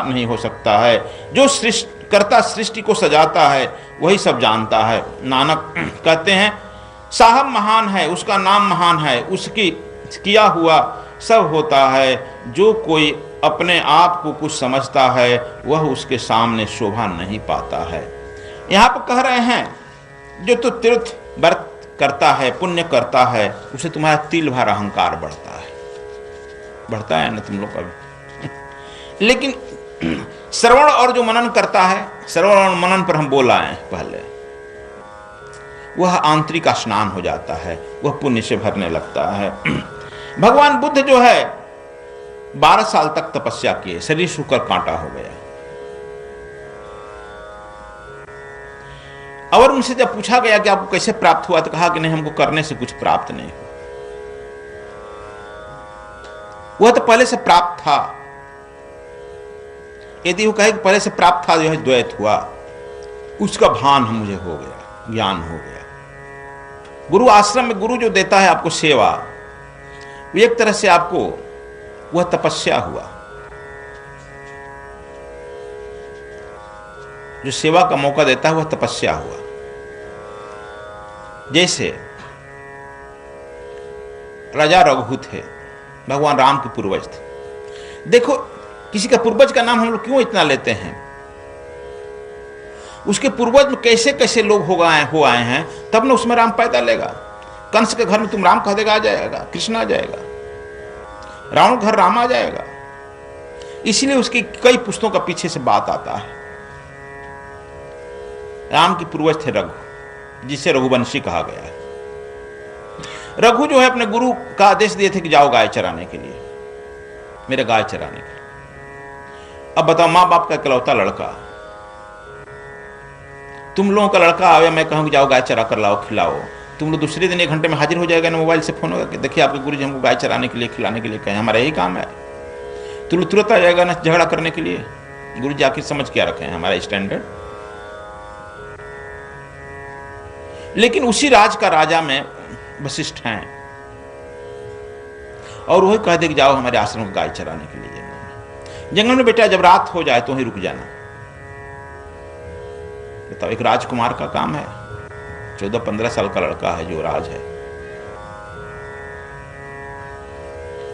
नहीं हो सकता है। जो सृष्टिकर्ता सृष्टि को सजाता है वही सब जानता है। नानक कहते हैं साहब महान है, उसका नाम महान है, उसकी किया हुआ सब होता है। जो कोई अपने आप को कुछ समझता है वह उसके सामने शोभा नहीं पाता है। यहाँ पर कह रहे हैं जो तो तीर्थ व्रत करता है, पुण्य करता है, उसे तुम्हारा तिल भर अहंकार बढ़ता है ना तुम लोग का भी। लेकिन श्रवण और जो मनन करता है, श्रवण और मनन पर हम बोल आए पहले, वह आंतरिक स्नान हो जाता है, वह पुण्य से भरने लगता है। भगवान बुद्ध जो है 12 साल तक तपस्या किए, शरीर सूखकर कांटा हो गया। और उनसे जब पूछा गया कि आपको कैसे प्राप्त हुआ, तो कहा कि नहीं, हमको करने से कुछ प्राप्त नहीं हुआ, वह तो पहले से प्राप्त था। यदि वो कहे कि पहले से प्राप्त था, जो है द्वैत हुआ, उसका भान मुझे हो गया, ज्ञान हो गया। गुरु आश्रम में गुरु जो देता है आपको सेवा, वो एक तरह से आपको वह तपस्या हुआ। जो सेवा का मौका देता है वह तपस्या हुआ। जैसे राजा रघु थे, भगवान राम के पूर्वज थे। देखो किसी का पूर्वज का नाम हम लोग क्यों इतना लेते हैं, उसके पूर्वज में कैसे कैसे लोग हो आए हैं, तब ना उसमें राम पैदा लेगा। कंस के घर में तुम राम कह देगा, आ जाएगा, कृष्ण आ जाएगा। रावण घर राम आ जाएगा। इसलिए उसकी कई पुस्तकों का पीछे से बात आता है। राम के पूर्वज थे रघु, जिसे रघुवंशी कहा गया है। रघु जो है अपने गुरु का आदेश दिए थे कि जाओ गाय चराने के लिए, मेरे गाय चराने के लिए। अब बताओ, मां बाप का इकलौता लड़का, तुम लोगों का लड़का आवे, मैं कहूँ जाओ गाय चरा कर लाओ, खिलाओ, तुम लोग दूसरे दिन 1 घंटे में हाजिर हो जाएगा ना, मोबाइल से फोन होगा कि देखिए आपके गुरु जी हमको गाय चराने के लिए, खिलाने के लिए कहें, हमारा यही काम है। तुरंत आ जाएगा ना झगड़ा करने के लिए। गुरु जी आखिर समझ क्या रखे हैं हमारा स्टैंडर्ड। लेकिन उसी राज का राजा में वशिष्ठ हैं, और वही कह दे कि जाओ हमारे आश्रम को गाय चराने के लिए जंगल में। बेटा जब रात हो जाए तो वहीं रुक जाना। बताओ, एक राजकुमार का काम है, 14-15 साल का लड़का है जो राज है,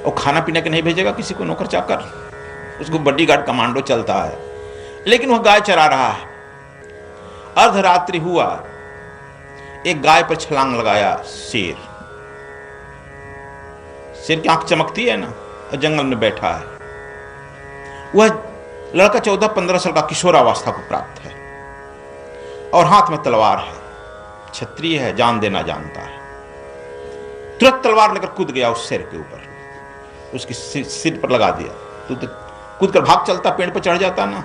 और खाना पीने के नहीं भेजेगा किसी को, नौकर चाकर, उसको बॉडीगार्ड कमांडो चलता है। लेकिन वह गाय चरा रहा है। अर्धरात्रि हुआ, एक गाय पर छलांग लगाया शेर। शेर की आंख चमकती है ना, और जंगल में बैठा है। वह लड़का 14-15 साल का किशोरावस्था को प्राप्त है, और हाथ में तलवार है, क्षत्रिय है, जान देना जानता है। तुरंत तलवार लेकर कूद गया उस शेर के ऊपर, उसकी सिर पर लगा दिया। तो कूद कर भाग चलता, पेड़ पर चढ़ जाता ना,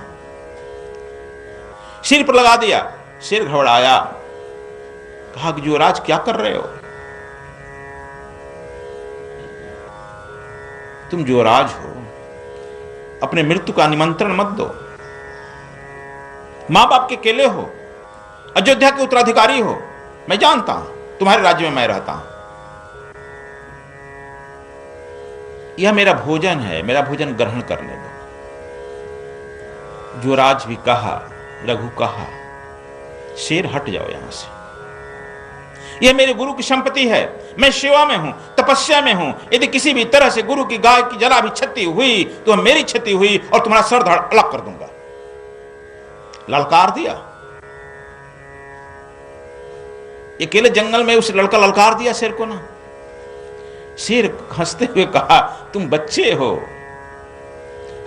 सिर पर लगा दिया। शेर घबराया, कहा कि युवराज क्या कर रहे हो, तुम युवराज हो, अपने मृत्यु का निमंत्रण मत दो। मां बाप के अकेले हो, अयोध्या के उत्तराधिकारी हो, मैं जानता हूं तुम्हारे राज्य में मैं रहता हूं, यह मेरा भोजन है, मेरा भोजन ग्रहण करने दो। युवराज भी कहा, रघु कहा, शेर हट जाओ यहां से, यह मेरे गुरु की संपत्ति है, मैं सेवा में हूं, तपस्या में हूं। यदि किसी भी तरह से गुरु की गाय की जरा भी क्षति हुई तो मेरी क्षति हुई, और तुम्हारा सर धड़ अलग कर दूंगा। ललकार दिया, अकेले जंगल में उस लड़का ललकार दिया शेर को ना। शेर हंसते हुए कहा, तुम बच्चे हो,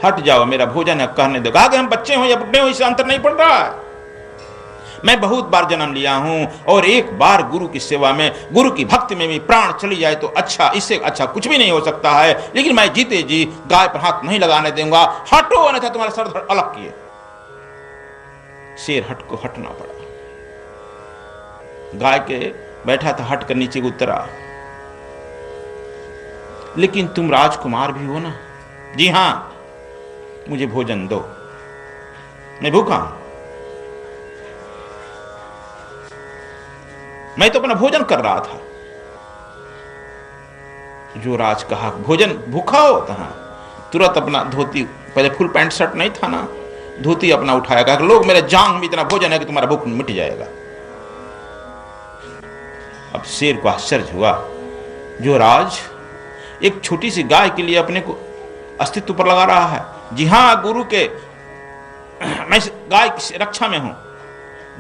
हट जाओ, मेरा भोजन है, कहने दो। कहा कि हम बच्चे हो या बुढ़े हो, इससे अंतर नहीं पड़ रहा है। मैं बहुत बार जन्म लिया हूं, और एक बार गुरु की सेवा में, गुरु की भक्ति में भी प्राण चली जाए तो अच्छा, इससे अच्छा कुछ भी नहीं हो सकता है। लेकिन मैं जीते जी गाय पर हाथ नहीं लगाने दूंगा, हटो, अन्यथा तुम्हारा सर धड़ अलग किए। शेर हटना पड़ा। गाय के बैठा था, हट कर नीचे उतरा। लेकिन तुम राजकुमार भी हो ना। जी हां, मुझे भोजन दो, मैं भूखा हूं, मैं तो अपना भोजन कर रहा था। युवराज कहा, भोजन भूखा हो? तुरंत अपना धोती पहले फुल पैंट शर्ट नहीं था ना, धोती अपना उठाया, कहा लोग मेरे जांग में इतना भोजन है कि तुम्हारा भूख मिट जाएगा। अब शेर को आश्चर्य हुआ, जो राज एक छोटी सी गाय के लिए अपने को अस्तित्व पर लगा रहा है। जी हाँ, गुरु के, मैं गाय की रक्षा में हूं,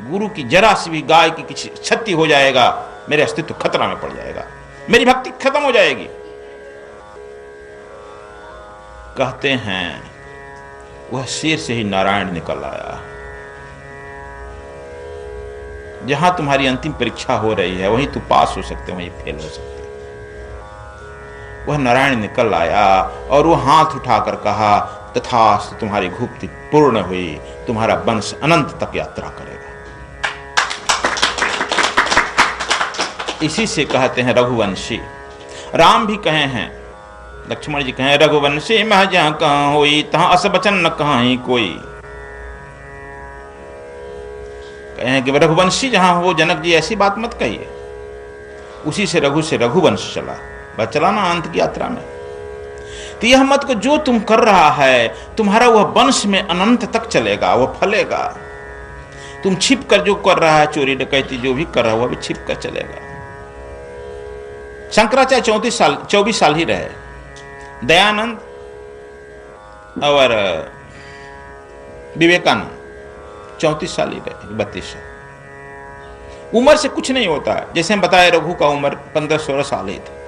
गुरु की जरा सी भी गाय की किसी क्षति हो जाएगा, मेरे अस्तित्व खतरा में पड़ जाएगा, मेरी भक्ति खत्म हो जाएगी। कहते हैं वह शेर से ही नारायण निकल आया। जहां तुम्हारी अंतिम परीक्षा हो रही है वहीं तुम पास हो सकते हो, वहीं फेल हो सकते हो। वह नारायण निकल आया और वो हाथ उठाकर कहा, तथास्तु, तुम्हारी भुक्ति पूर्ण हुई, तुम्हारा वंश अनंत तक यात्रा करेगा। इसी से कहते हैं रघुवंशी। राम भी कहे हैं, लक्ष्मण जी कहे, रघुवंशी मह जहाँ कहाँ होई, तहाँ अस बचन न कहाँ ही कोई। कहे कि रघुवंशी जहां हो, जनक जी ऐसी बात मत कहिए। उसी से रघुवंश चला, बस चला ना अंत की यात्रा में। तो यह मत को जो तुम कर रहा है, तुम्हारा वह वंश में अनंत तक चलेगा, वह फलेगा। तुम छिप कर जो कर रहा है, चोरी डकैती जो भी कर रहा है, वह भी छिप कर चलेगा। शंकराचार्य 24 साल ही रहे, दयानंद और विवेकानंद 34 साल ही रहे, 32 साल। उम्र से कुछ नहीं होता है। जैसे हम बताए, रघु का उम्र 15-16 साल ही था।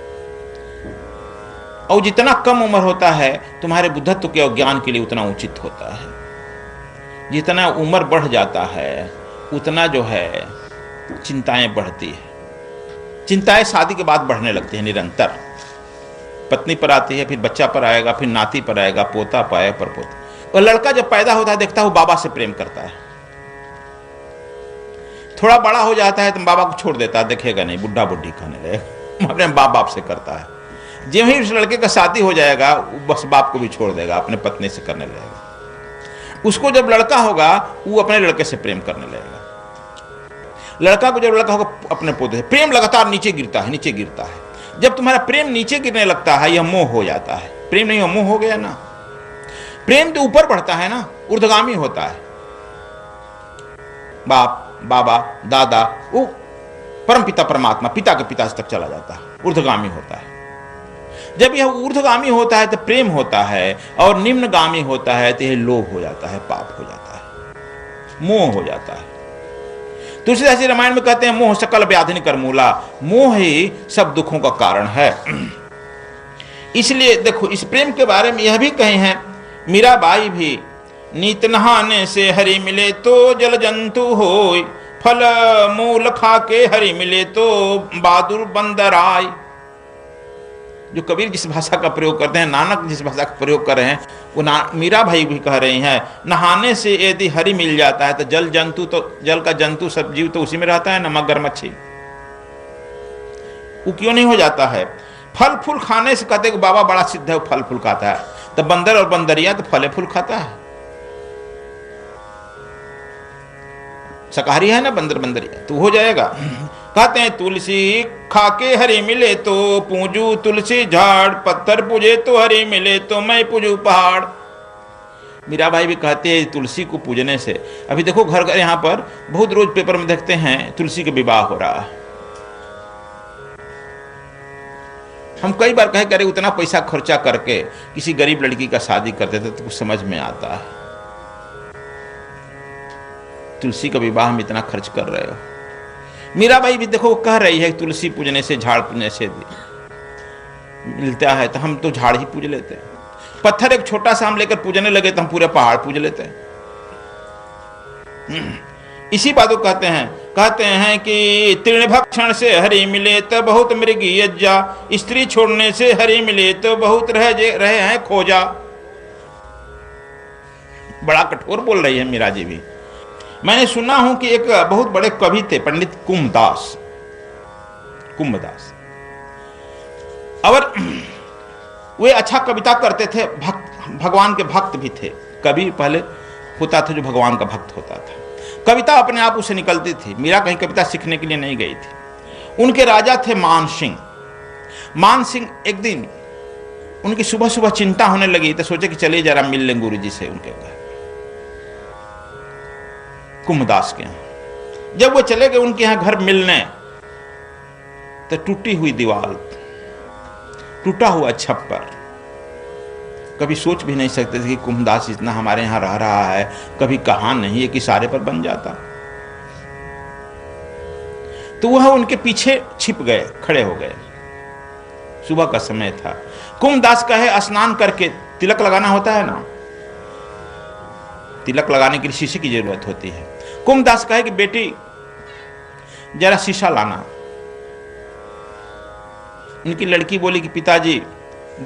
और जितना कम उम्र होता है तुम्हारे बुद्धत्व के और ज्ञान के लिए, उतना उचित होता है। जितना उम्र बढ़ जाता है उतना जो है चिंताएं बढ़ती है। चिंताएं शादी के बाद बढ़ने लगती है निरंतर। पत्नी पर आती है, फिर बच्चा पर आएगा, फिर नाती पर आएगा, पोता पाए पर पोता। और लड़का जब पैदा होता है देखता है वो बाबा से प्रेम करता है। थोड़ा बड़ा हो जाता है तो बाबा को छोड़ देता है, देखेगा नहीं, बुढ़ा बुढ़ी कहने लगेगा, अपने बाप से करता है। जब ही उस लड़के का शादी हो जाएगा, बस बाप को भी छोड़ देगा, अपने पत्नी से करने लगेगा। उसको जब लड़का होगा वो अपने लड़के से प्रेम करने लगेगा। लड़का को जब लड़का होगा अपने पोते से। प्रेम लगातार नीचे गिरता है, नीचे गिरता है। जब तुम्हारा प्रेम नीचे गिरने लगता है, यह मोह हो जाता है। प्रेम नहीं, मोह हो गया ना। प्रेम तो ऊपर बढ़ता है ना, ऊर्ध्वगामी होता है। बाप, बाबा, दादा, वो परमपिता परमात्मा, पिता के पिता तक चला जाता है, ऊर्ध्वगामी होता है। जब यह ऊर्ध्वगामी होता है तो प्रेम होता है, और निम्नगामी होता है तो यह लोभ हो जाता है, पाप हो जाता है, मोह हो जाता है। तुलसीदास जी रामायण में कहते हैं, मोह सकल व्याधि कर मूला। मोह ही सब दुखों का कारण है। इसलिए देखो, इस प्रेम के बारे में यह भी कहे हैं मीराबाई भी, नीत नहाने से हरि मिले तो जल जंतु होय, फल मूल खा के हरि मिले तो बहादुर बंदर आय। जो कबीर जिस भाषा का प्रयोग करते हैं, नानक जिस भाषा का प्रयोग कर रहे हैं, वो मीरा भाई भी कह रही हैं, नहाने से यदि हरि मिल जाता है तो जल जंतु, तो जल का जंतु सब जीव तो उसी में रहता है ना, मगर मच्छी, वो क्यों नहीं हो जाता है? फल फूल खाने से कहते हैं कि बाबा बड़ा सिद्ध है, वो फल फूल खाता है। तो बंदर और बंदरिया तो फले फूल खाता है, शाकाहारी है ना बंदर बंदरिया, तो हो जाएगा। कहते हैं तुलसी खाके हरि मिले तो पूजू तुलसी झाड़, पत्थर पूजे तो हरि मिले तो मैं पूजू पहाड़। मीरा भाई भी कहते हैं तुलसी को पूजने से, अभी देखो घर घर यहाँ पर बहुत रोज पेपर में देखते हैं तुलसी का विवाह हो रहा है। हम कई बार कहे करे उतना पैसा खर्चा करके किसी गरीब लड़की का शादी कर देते तो कुछ समझ में आता है। तुलसी का विवाह में इतना खर्च कर रहे हो। मीराबाई भी देखो कह रही है तुलसी पूजने से, झाड़ पूजने से मिलता है, तो हम तो झाड़ ही पूज लेते हैं। पत्थर एक छोटा सा हम लेकर पूजने लगे तो हम पूरे पहाड़ पूज लेते हैं। इसी बात को कहते हैं कि तृण भक्षण से हरि मिले तो बहुत मृगी यज्जा, स्त्री छोड़ने से हरि मिले तो बहुत रहे हैं खोजा। बड़ा कठोर बोल रही है मीरा जी भी। मैंने सुना हूं कि एक बहुत बड़े कवि थे पंडित कुंभदास, और वे अच्छा कविता करते थे, भगवान के भक्त भी थे। कवि पहले होता था जो भगवान का भक्त होता था, कविता अपने आप उसे निकलती थी। मीरा कहीं कविता सीखने के लिए नहीं गई थी। उनके राजा थे मान सिंह। मान सिंह एक दिन उनकी सुबह सुबह चिंता होने लगी तो सोचे कि चलिए जरा मिल लें गुरु जी से उनके घर, कुंभदास के यहाँ। जब वो चले गए उनके यहाँ घर मिलने, तो टूटी हुई दीवार, टूटा हुआ छप्पर, कभी सोच भी नहीं सकते थे कि कुंभदास इतना हमारे यहाँ रह रहा है, कभी कहा नहीं है कि सारे पर बन जाता। तो वह उनके पीछे छिप गए, खड़े हो गए। सुबह का समय था। कुंभदास कहे स्नान करके तिलक लगाना होता है ना, तिलक लगाने के लिए शीशे की जरूरत होती है। कुंभदास कहे कि बेटी जरा शीशा लाना। उनकी लड़की बोली कि पिताजी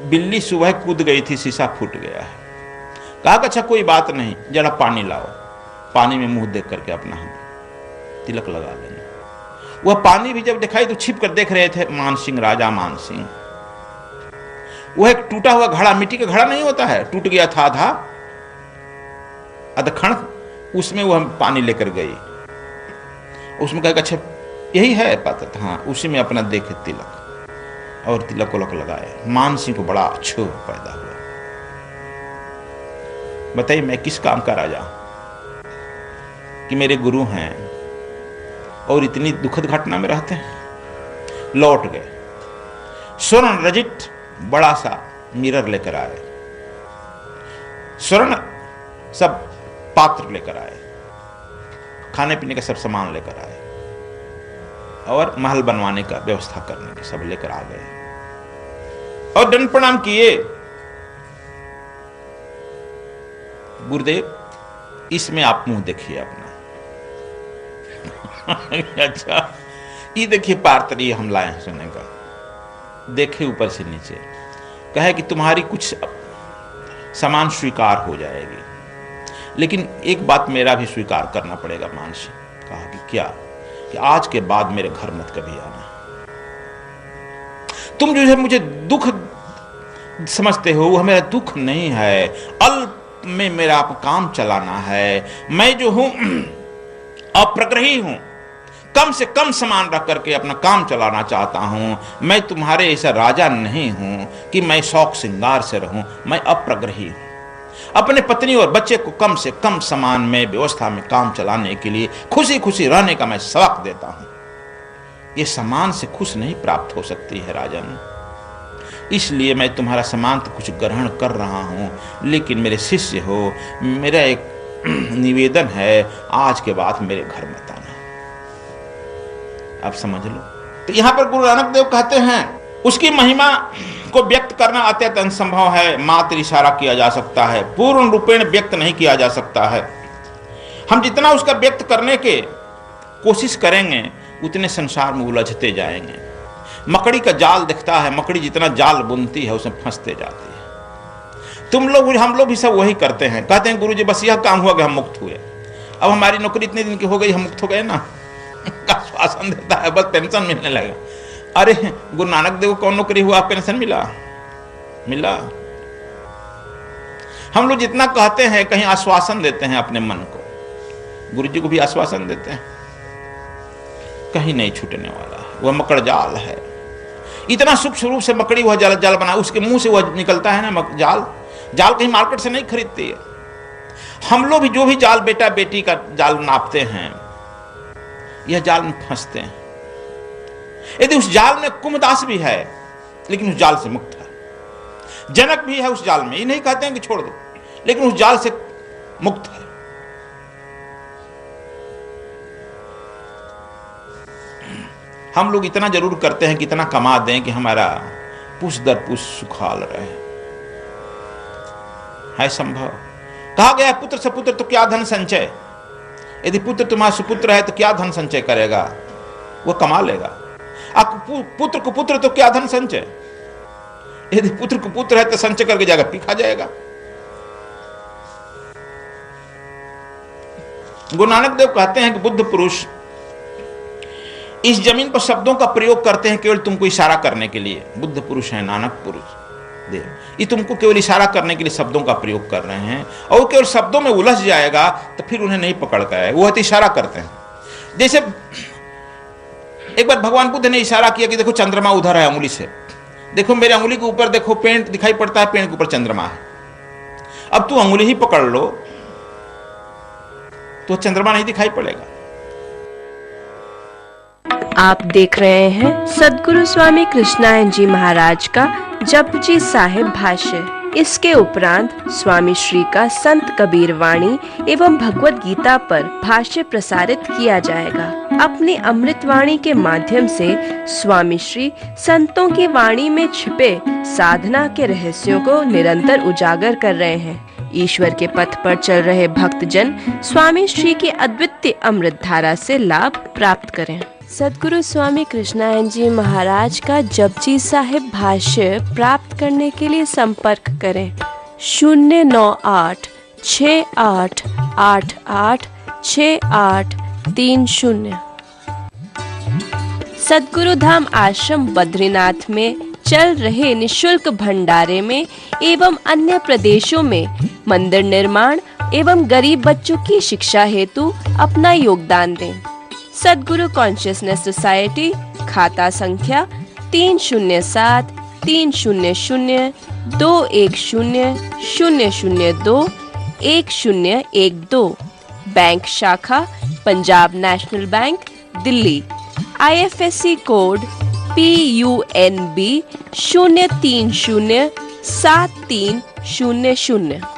बिल्ली सुबह कूद गई थी, शीशा फूट गया है। कहा कि अच्छा कोई बात नहीं, जरा पानी लाओ, पानी में मुंह देख करके अपना हम तिलक लगा लेंगे। वह पानी भी जब दिखाई तो छिप कर देख रहे थे मानसिंह, राजा मानसिंह। वह एक टूटा हुआ घड़ा, मिट्टी का घड़ा नहीं होता है, टूट गया था आधा अधखंड, उसमें वह पानी लेकर गई। उसमें कहा अच्छा यही है पात्र, हाँ उसी में अपना देखे तिलक, और तिलक को लगाए। मानसिंह को बड़ा क्षोभ पैदा हुआ। बताइए मैं किस काम का राजा कि मेरे गुरु हैं और इतनी दुखद घटना में रहते हैं। लौट गए, स्वर्ण रजित बड़ा सा मिरर लेकर आए, स्वर्ण सब पात्र लेकर आए, खाने पीने का सब सामान लेकर आए, और महल बनवाने का व्यवस्था करने के सब लेकर आ गए, और दंड प्रणाम किए। गुरुदेव इसमें आप मुंह देखिए अपना। अच्छा ये देखिए पार्तरी हम लाए हैं सोने का। देखे ऊपर से नीचे, कहे कि तुम्हारी कुछ सामान स्वीकार हो जाएगी, लेकिन एक बात मेरा भी स्वीकार करना पड़ेगा। मानसी कहा कि क्या? कि आज के बाद मेरे घर मत कभी आना। तुम जो है मुझे दुख समझते हो, वह मेरा दुख नहीं है, अल्प में मेरा काम चलाना है। मैं जो हूं अप्रग्रही हूं, कम से कम सामान रख करके अपना काम चलाना चाहता हूं। मैं तुम्हारे ऐसा राजा नहीं हूं कि मैं शौक श्रृंगार से रहूं। मैं अप्रग्रही हूं। अपने पत्नी और बच्चे को कम से कम सामान में व्यवस्था में काम चलाने के लिए खुशी खुशी रहने का मैं सबक देता हूं। ये सामान से खुश नहीं प्राप्त हो सकती है राजन, इसलिए मैं तुम्हारा सामान तो कुछ ग्रहण कर रहा हूं, लेकिन मेरे शिष्य हो, मेरा एक निवेदन है, आज के बाद मेरे घर मत आना। आप समझ लो। तो यहां पर गुरु नानक देव कहते हैं उसकी महिमा को व्यक्त करना अत्यंत असंभव है, मात्र इशारा किया जा सकता है, पूर्ण रूपेण व्यक्त नहीं किया जा सकता है। हम जितना उसका व्यक्त करने के कोशिश करेंगे उतने संसार में उलझते जाएंगे। मकड़ी का जाल दिखता है, मकड़ी जितना जाल बुनती है उसमें फंसते जाती है। तुम लोग हम लोग भी सब वही करते हैं, कहते हैं गुरुजी बस यह काम हुआ कि हम मुक्त हुए, अब हमारी नौकरी इतने दिन की हो गई, हम मुक्त हो गए ना। आश्वासन देता है बस पेंशन मिलने लगा। अरे गुरु नानक देव को कौन नौकरी हुआ, पेंशन मिला? हम लोग जितना कहते हैं कहीं आश्वासन देते हैं अपने मन को, गुरु जी को भी आश्वासन देते हैं, कहीं नहीं छूटने वाला। वह मकड़ जाल है, इतना सूक्ष्म रूप से मकड़ी वह जाल बना, उसके मुंह से वह निकलता है ना जाल कहीं मार्केट से नहीं खरीदती है। हम लोग भी जो भी जाल बेटा बेटी का जाल नापते हैं, यह जाल में फंसते हैं। यदि उस जाल में कुंभदास भी है लेकिन उस जाल से मुक्त है, जनक भी है उस जाल में, ये नहीं कहते हैं कि छोड़ दो, लेकिन उस जाल से मुक्त है। हम लोग इतना जरूर करते हैं कि इतना कमा दें कि हमारा पुष्ट दर पुष्ट सुखाल रहे। है संभव? कहा गया पुत्र से पुत्र तो क्या धन संचय। यदि पुत्र तुम्हारा सुपुत्र है तो क्या धन संचय करेगा, वो कमा लेगा। पुत्र को पुत्र तो क्या धन संचय, यदि पुत्र को पुत्र है तो संचय करके जाएगा, पी खा जाएगा। गुरु नानक देव कहते हैं कि बुद्ध पुरुष इस जमीन पर शब्दों का प्रयोग करते हैं केवल तुमको इशारा करने के लिए। बुद्ध पुरुष है, नानक पुरुष देव, ये तुमको केवल इशारा करने के लिए शब्दों का प्रयोग कर रहे हैं, और केवल शब्दों में उलझ जाएगा तो फिर उन्हें नहीं पकड़ पाए, वो तो इशारा करते हैं। जैसे एक बार भगवान बुद्ध ने इशारा किया कि देखो चंद्रमा उधर है, उंगली से देखो मेरे अंगुली के ऊपर देखो पेड़ दिखाई पड़ता है, पेड़ के ऊपर चंद्रमा है। अब तू अंगुली ही पकड़ लो तो चंद्रमा नहीं दिखाई पड़ेगा। आप देख रहे हैं सद्गुरु स्वामी कृष्णानंद जी महाराज का जपजी साहिब भाष्य। इसके उपरांत स्वामी श्री का संत कबीर वाणी एवं भगवत गीता पर भाष्य प्रसारित किया जाएगा। अपनी अमृत वाणी के माध्यम से स्वामी श्री संतों की वाणी में छिपे साधना के रहस्यों को निरंतर उजागर कर रहे हैं। ईश्वर के पथ पर चल रहे भक्तजन स्वामी श्री की अद्वितीय अमृत धारा से लाभ प्राप्त करें। सद्गुरु स्वामी कृष्णानंद जी महाराज का जपजी साहिब भाष्य प्राप्त करने के लिए संपर्क करें 09868886830। सद्गुरु धाम आश्रम बद्रीनाथ में चल रहे निशुल्क भंडारे में एवं अन्य प्रदेशों में मंदिर निर्माण एवं गरीब बच्चों की शिक्षा हेतु अपना योगदान दें। सद्गुरु कॉन्शियसनेस सोसाइटी, खाता संख्या 307-300-210-002-1012, बैंक शाखा Punjab national bank Delhi, IFSC code PUNB 0307300।